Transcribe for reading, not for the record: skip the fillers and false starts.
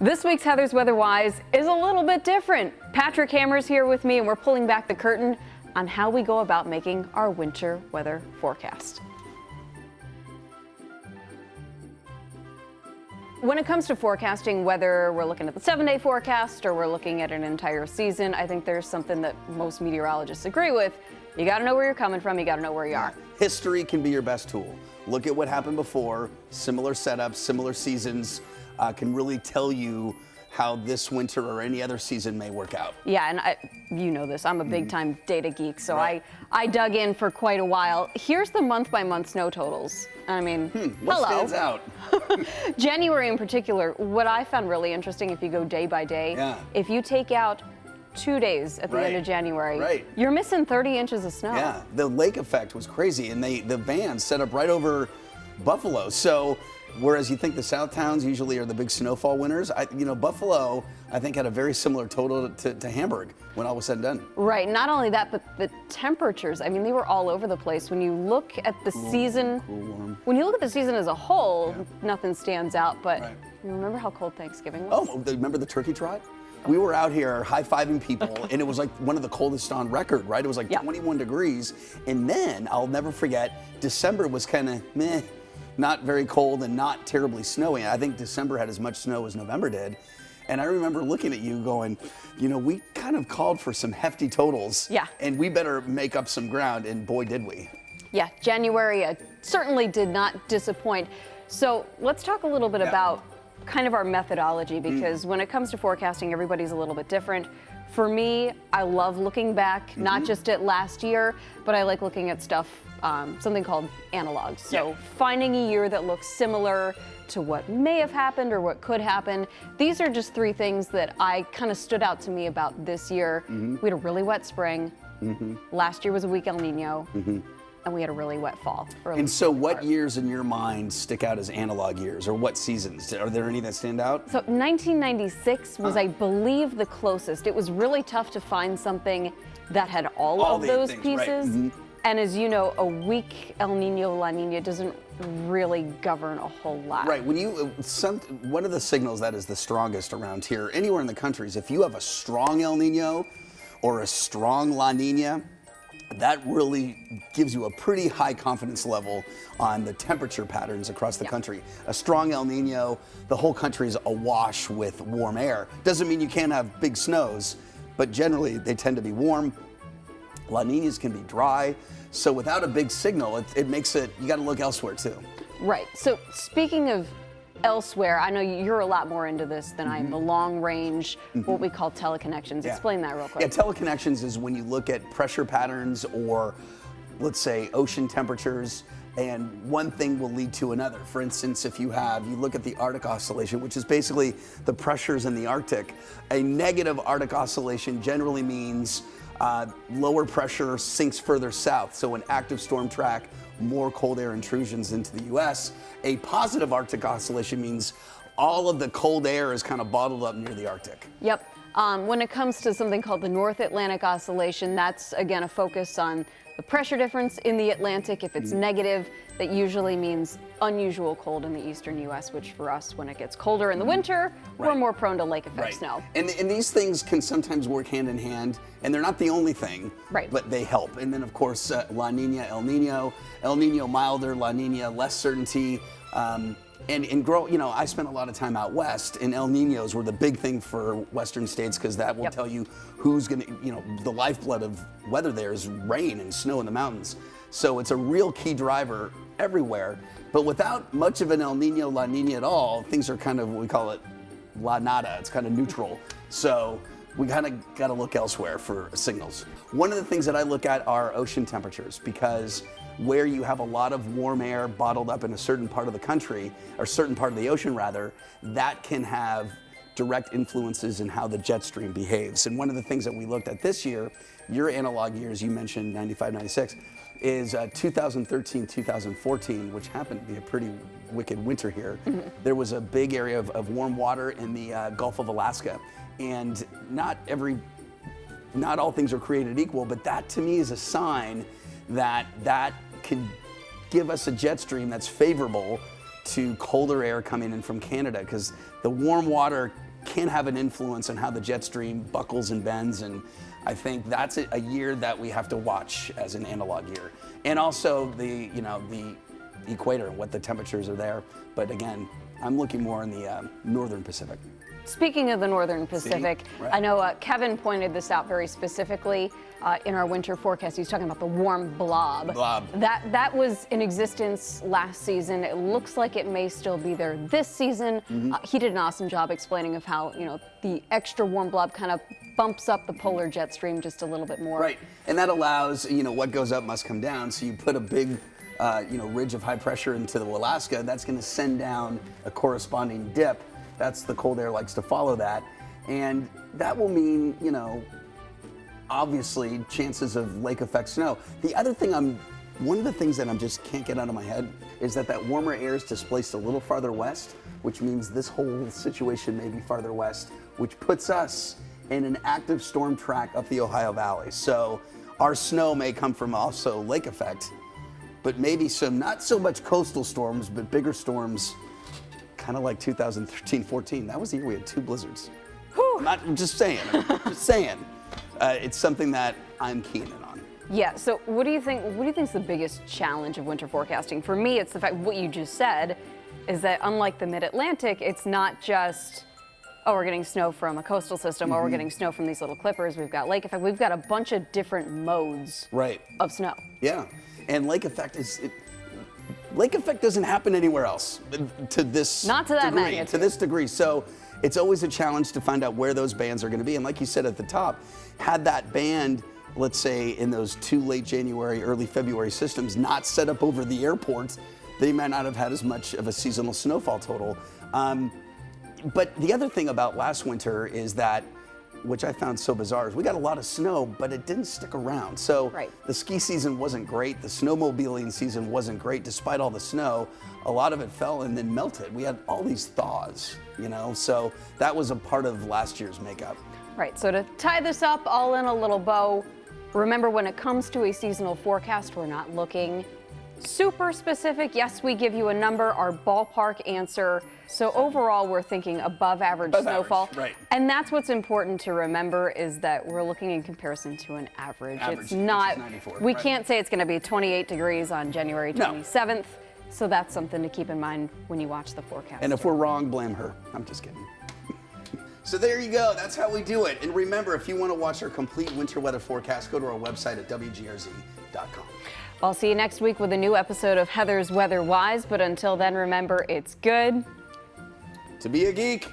This week's Heather's Weather Wise is a little bit different. Patrick Hammer's here with me, and we're pulling back the curtain on how we go about making our winter weather forecast. When it comes to forecasting, whether we're looking at the 7-day forecast or we're looking at an entire season, I think there's something that most meteorologists agree with. You got to know where you're coming from. You got to know where you are. History can be your best tool. Look at what happened before, similar setups, similar seasons, can really tell you how this winter or any other season may work out. Yeah, and you know this, I'm a big time data geek, so right. I dug in for quite a while. Here's the month-by-month snow totals. I mean, what hello. stands out? January in particular, what I found really interesting, if you go day by day, if you take out 2 days at the end of January, you're missing 30 inches of snow. Yeah, the lake effect was crazy, and the vans set up right over Buffalo. So whereas you think the South towns usually are the big snowfall winners, Buffalo, I think, had a very similar total to Hamburg when all was said and done. Right, not only that, but the temperatures, I mean, they were all over the place. When you look at the season, when you look at the season as a whole, nothing stands out, but you remember how cold Thanksgiving was? Oh, remember the turkey trot? We were out here high-fiving people, and it was like one of the coldest on record, right? It was like 21 degrees, and then, I'll never forget, December was kind of meh, not very cold and not terribly snowy. I think December had as much snow as November did. And I remember looking at you going, we kind of called for some hefty totals. Yeah. And we better make up some ground, and boy, did we. Yeah, January certainly did not disappoint. So let's talk a little bit about kind of our methodology, because when it comes to forecasting, everybody's a little bit different. For me, I love looking back, not just at last year, but I like looking at stuff, something called analogs. So finding a year that looks similar to what may have happened or what could happen. These are just three things that I kind of stood out to me about this year. We had a really wet spring. Last year was a weak El Nino. And we had a really wet fall. And so what years in your mind stick out as analog years, or what seasons? Are there any that stand out? So 1996 was, I believe, the closest. It was really tough to find something that had all of those pieces. And as you know, a weak El Nino, La Nina doesn't really govern a whole lot. Right, one of the signals that is the strongest around here, anywhere in the country, is if you have a strong El Nino or a strong La Nina, that really gives you a pretty high confidence level on the temperature patterns across the country. A strong El Nino, the whole country is awash with warm air. Doesn't mean you can't have big snows, but generally they tend to be warm. La Ninas can be dry, so without a big signal, it makes it, you gotta look elsewhere too. Right, so speaking of elsewhere, I know you're a lot more into this than I am, the long range, what we call teleconnections. Explain that real quick. Yeah, teleconnections is when you look at pressure patterns or, let's say, ocean temperatures, and one thing will lead to another. For instance, if you look at the Arctic oscillation, which is basically the pressures in the Arctic, a negative Arctic oscillation generally means lower pressure sinks further south, so an active storm track, more cold air intrusions into the U.S. A positive Arctic oscillation means all of the cold air is kind of bottled up near the Arctic. Yep. When it comes to something called the North Atlantic oscillation, that's again a focus on the pressure difference in the Atlantic. If it's negative, that usually means unusual cold in the eastern U.S., which for us, when it gets colder in the winter, we're more prone to lake effect snow. And these things can sometimes work hand in hand, and they're not the only thing, but they help. And then, of course, La Nina, El Nino. El Nino milder, La Nina less certainty. I spent a lot of time out west, and El Ninos were the big thing for western states, because that will tell you who's gonna, the lifeblood of weather there is rain and snow in the mountains. So it's a real key driver everywhere. But without much of an El Nino, La Nina at all, things are kind of, we call it La Nada. It's kind of neutral. So we kind of got to look elsewhere for signals. One of the things that I look at are ocean temperatures, because where you have a lot of warm air bottled up in a certain part of the country, or certain part of the ocean rather, that can have direct influences in how the jet stream behaves. And one of the things that we looked at this year, your analog years, you mentioned 95, 96, is 2013, 2014, which happened to be a pretty wicked winter here. There was a big area of warm water in the Gulf of Alaska. And not all things are created equal, but that to me is a sign that can give us a jet stream that's favorable to colder air coming in from Canada, because the warm water can have an influence on how the jet stream buckles and bends, and I think that's a year that we have to watch as an analog year. And also the equator, what the temperatures are there. But again, I'm looking more in the northern Pacific. Speaking of the northern Pacific, Right. I know Kevin pointed this out very specifically in our winter forecast. He's talking about the warm blob. That was in existence last season. It looks like it may still be there this season. He did an awesome job explaining of how the extra warm blob kind of bumps up the polar jet stream just a little bit more. Right, and that allows what goes up must come down. So you put a big ridge of high pressure into Alaska. That's going to send down a corresponding dip. That's the cold air likes to follow that, and that will mean obviously chances of lake effect snow. The other thing one of the things that I just can't get out of my head is that warmer air is displaced a little farther west, which means this whole situation may be farther west, which puts us in an active storm track up the Ohio Valley. So our snow may come from also lake effect, but maybe some not so much coastal storms, but bigger storms, kind of like 2013-14. That was the year we had 2 blizzards. I'm just saying. It's something that I'm keen in on. Yeah. So what do you think? What do you think is the biggest challenge of winter forecasting? For me, it's the fact what you just said is that unlike the Mid-Atlantic, it's not just we're getting snow from a coastal system, or we're getting snow from these little clippers. We've got lake effect. We've got a bunch of different modes of snow. Yeah, and lake effect Lake effect doesn't happen anywhere else to this Not to that degree, magnitude. to this degree. So it's always a challenge to find out where those bands are going to be. And like you said at the top, had that band, let's say in those 2 late January, early February systems not set up over the airports, they might not have had as much of a seasonal snowfall total. But the other thing about last winter is that, which I found so bizarre, is we got a lot of snow, but it didn't stick around. So the ski season wasn't great. The snowmobiling season wasn't great, despite all the snow. A lot of it fell and then melted. We had all these thaws, so that was a part of last year's makeup. Right, so to tie this up all in a little bow, remember when it comes to a seasonal forecast, we're not looking super specific. Yes, we give you a number, our ballpark answer. So overall, we're thinking above average snowfall. Right. And that's what's important to remember is that we're looking in comparison to an average. It's not, 94, we can't say it's going to be 28 degrees on January 27th. No. So that's something to keep in mind when you watch the forecast. And if we're wrong, blame her. I'm just kidding. So there you go. That's how we do it. And remember, if you want to watch our complete winter weather forecast, go to our website at WGRZ.com. I'll see you next week with a new episode of Heather's Weather Wise. But until then, remember, it's good to be a geek.